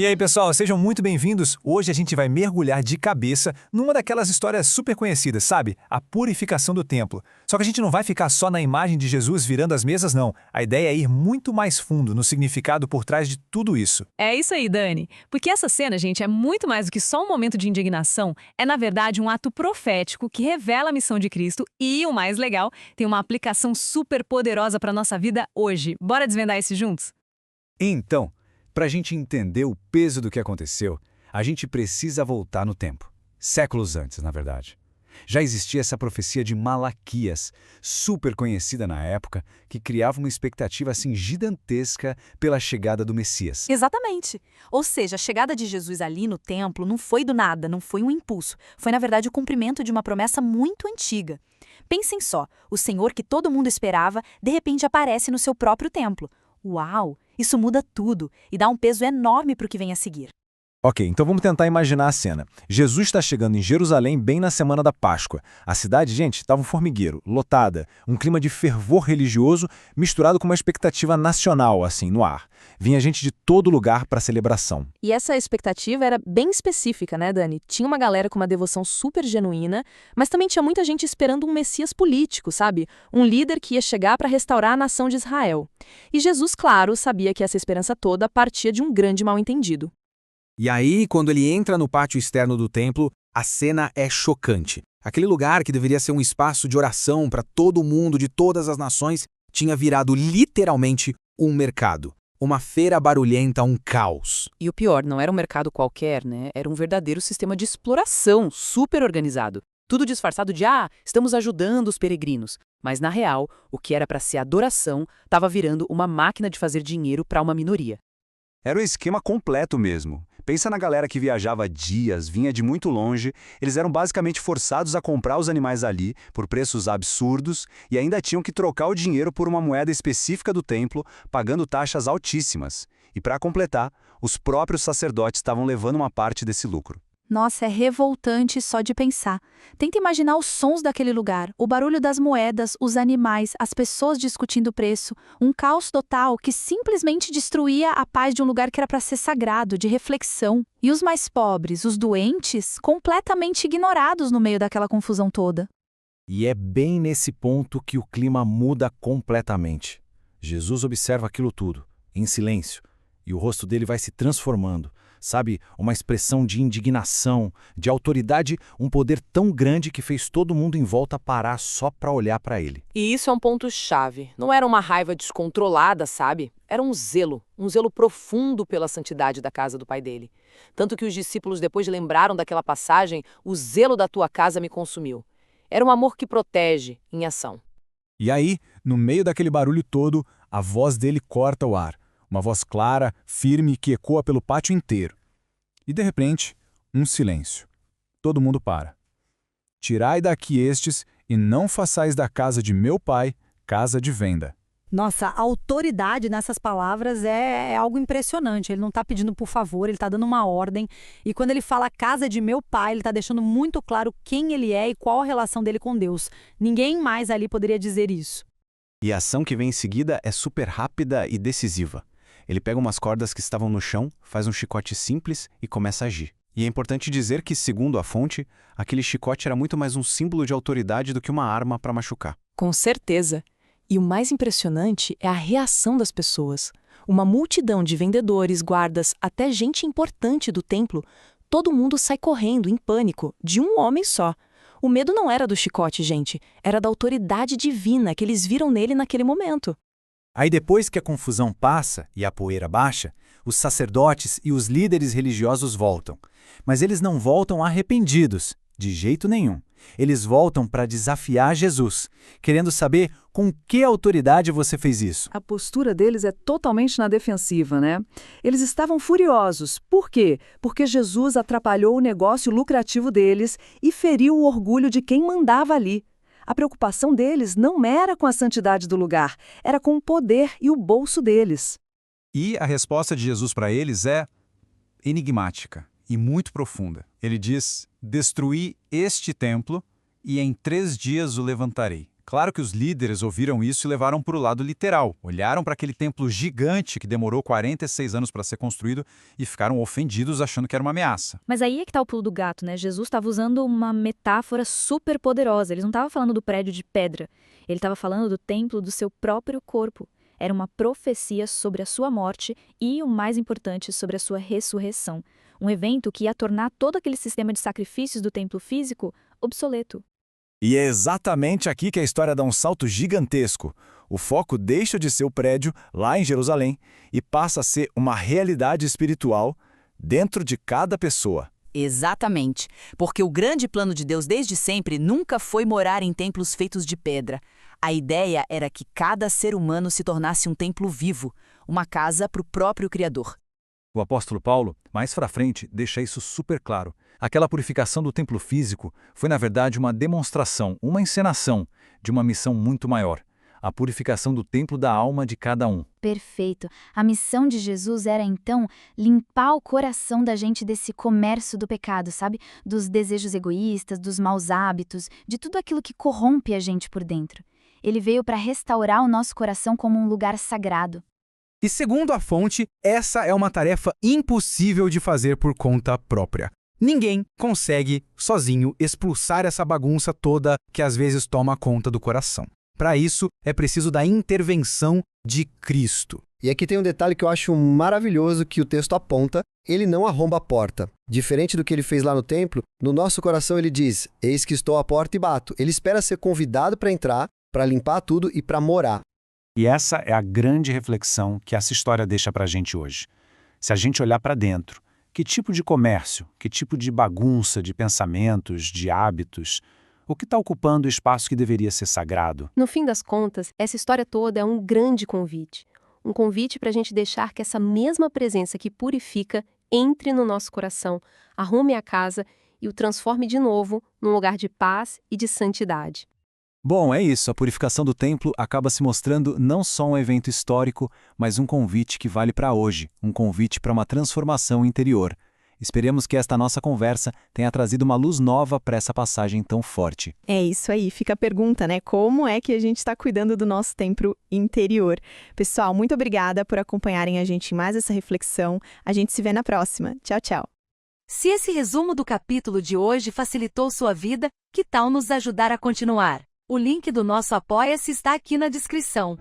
E aí, pessoal, sejam muito bem-vindos. Hoje a gente vai mergulhar de cabeça numa daquelas histórias super conhecidas, sabe? A purificação do templo. Só que a gente não vai ficar só na imagem de Jesus virando as mesas, não. A ideia é ir muito mais fundo no significado por trás de tudo isso. É isso aí, Dani. Porque essa cena, gente, é muito mais do que só um momento de indignação. É, na verdade, um ato profético que revela a missão de Cristo e, o mais legal, tem uma aplicação super poderosa para nossa vida hoje. Bora desvendar isso juntos? Então, para a gente entender o peso do que aconteceu, a gente precisa voltar no tempo. Séculos antes, na verdade. Já existia essa profecia de Malaquias, super conhecida na época, que criava uma expectativa assim gigantesca pela chegada do Messias. Exatamente. Ou seja, a chegada de Jesus ali no templo não foi do nada, não foi um impulso. Foi, na verdade, o cumprimento de uma promessa muito antiga. Pensem só, o Senhor que todo mundo esperava, de repente aparece no seu próprio templo. Uau! Isso muda tudo e dá um peso enorme para o que vem a seguir. Ok, então vamos tentar imaginar a cena. Jesus está chegando em Jerusalém bem na semana da Páscoa. A cidade, gente, estava um formigueiro, lotada, um clima de fervor religioso misturado com uma expectativa nacional, assim, no ar. Vinha gente de todo lugar para a celebração. E essa expectativa era bem específica, né, Dani? Tinha uma galera com uma devoção super genuína, mas também tinha muita gente esperando um messias político, sabe? Um líder que ia chegar para restaurar a nação de Israel. E Jesus, claro, sabia que essa esperança toda partia de um grande mal-entendido. E aí, quando ele entra no pátio externo do templo, a cena é chocante. Aquele lugar que deveria ser um espaço de oração para todo mundo de todas as nações tinha virado literalmente um mercado. Uma feira barulhenta, um caos. E o pior, não era um mercado qualquer, né? Era um verdadeiro sistema de exploração, super organizado. Tudo disfarçado de, estamos ajudando os peregrinos. Mas, na real, o que era para ser adoração estava virando uma máquina de fazer dinheiro para uma minoria. Era um esquema completo mesmo. Pensa na galera que viajava dias, vinha de muito longe, eles eram basicamente forçados a comprar os animais ali por preços absurdos e ainda tinham que trocar o dinheiro por uma moeda específica do templo, pagando taxas altíssimas. E para completar, os próprios sacerdotes estavam levando uma parte desse lucro. Nossa, é revoltante só de pensar. Tenta imaginar os sons daquele lugar, o barulho das moedas, os animais, as pessoas discutindo o preço, um caos total que simplesmente destruía a paz de um lugar que era para ser sagrado, de reflexão. E os mais pobres, os doentes, completamente ignorados no meio daquela confusão toda. E é bem nesse ponto que o clima muda completamente. Jesus observa aquilo tudo, em silêncio, e o rosto dele vai se transformando. Sabe, uma expressão de indignação, de autoridade, um poder tão grande que fez todo mundo em volta parar só para olhar para ele. E isso é um ponto-chave. Não era uma raiva descontrolada, sabe? Era um zelo profundo pela santidade da casa do pai dele. Tanto que os discípulos depois lembraram daquela passagem, o zelo da tua casa me consumiu. Era um amor que protege, em ação. E aí, no meio daquele barulho todo, a voz dele corta o ar. Uma voz clara, firme, que ecoa pelo pátio inteiro. E, de repente, um silêncio. Todo mundo para. Tirai daqui estes, e não façais da casa de meu pai casa de venda. Nossa, a autoridade nessas palavras é algo impressionante. Ele não está pedindo por favor, ele está dando uma ordem. E quando ele fala casa de meu pai, ele está deixando muito claro quem ele é e qual a relação dele com Deus. Ninguém mais ali poderia dizer isso. E a ação que vem em seguida é super rápida e decisiva. Ele pega umas cordas que estavam no chão, faz um chicote simples e começa a agir. E é importante dizer que, segundo a fonte, aquele chicote era muito mais um símbolo de autoridade do que uma arma para machucar. Com certeza. E o mais impressionante é a reação das pessoas. Uma multidão de vendedores, guardas, até gente importante do templo, todo mundo sai correndo, em pânico, de um homem só. O medo não era do chicote, gente, era da autoridade divina que eles viram nele naquele momento. Aí depois que a confusão passa e a poeira baixa, os sacerdotes e os líderes religiosos voltam. Mas eles não voltam arrependidos, de jeito nenhum. Eles voltam para desafiar Jesus, querendo saber com que autoridade você fez isso. A postura deles é totalmente na defensiva, né? Eles estavam furiosos. Por quê? Porque Jesus atrapalhou o negócio lucrativo deles e feriu o orgulho de quem mandava ali. A preocupação deles não era com a santidade do lugar, era com o poder e o bolso deles. E a resposta de Jesus para eles é enigmática e muito profunda. Ele diz, destruí este templo e em 3 dias o levantarei. Claro que os líderes ouviram isso e levaram para o lado literal. Olharam para aquele templo gigante que demorou 46 anos para ser construído e ficaram ofendidos achando que era uma ameaça. Mas aí é que tá o pulo do gato, né? Jesus estava usando uma metáfora super poderosa. Ele não estava falando do prédio de pedra. Ele estava falando do templo do seu próprio corpo. Era uma profecia sobre a sua morte e, o mais importante, sobre a sua ressurreição. Um evento que ia tornar todo aquele sistema de sacrifícios do templo físico obsoleto. E é exatamente aqui que a história dá um salto gigantesco. O foco deixa de ser o prédio, lá em Jerusalém, e passa a ser uma realidade espiritual dentro de cada pessoa. Exatamente, porque o grande plano de Deus desde sempre nunca foi morar em templos feitos de pedra. A ideia era que cada ser humano se tornasse um templo vivo, uma casa para o próprio Criador. O apóstolo Paulo, mais pra frente, deixa isso super claro. Aquela purificação do templo físico foi, na verdade, uma demonstração, uma encenação de uma missão muito maior. A purificação do templo da alma de cada um. Perfeito. A missão de Jesus era, então, limpar o coração da gente desse comércio do pecado, sabe? Dos desejos egoístas, dos maus hábitos, de tudo aquilo que corrompe a gente por dentro. Ele veio para restaurar o nosso coração como um lugar sagrado. E segundo a fonte, essa é uma tarefa impossível de fazer por conta própria. Ninguém consegue, sozinho, expulsar essa bagunça toda que às vezes toma conta do coração. Para isso, é preciso da intervenção de Cristo. E aqui tem um detalhe que eu acho maravilhoso que o texto aponta. Ele não arromba a porta. Diferente do que ele fez lá no templo, no nosso coração ele diz, eis que estou à porta e bato. Ele espera ser convidado para entrar, para limpar tudo e para morar. E essa é a grande reflexão que essa história deixa para a gente hoje. Se a gente olhar para dentro, que tipo de comércio, que tipo de bagunça de pensamentos, de hábitos, o que está ocupando o espaço que deveria ser sagrado? No fim das contas, essa história toda é um grande convite. Um convite para a gente deixar que essa mesma presença que purifica entre no nosso coração, arrume a casa e o transforme de novo num lugar de paz e de santidade. Bom, é isso. A purificação do templo acaba se mostrando não só um evento histórico, mas um convite que vale para hoje, um convite para uma transformação interior. Esperemos que esta nossa conversa tenha trazido uma luz nova para essa passagem tão forte. É isso aí, fica a pergunta, né? Como é que a gente está cuidando do nosso templo interior? Pessoal, muito obrigada por acompanharem a gente em mais essa reflexão. A gente se vê na próxima. Tchau, tchau. Se esse resumo do capítulo de hoje facilitou sua vida, que tal nos ajudar a continuar? O link do nosso Apoia-se está aqui na descrição.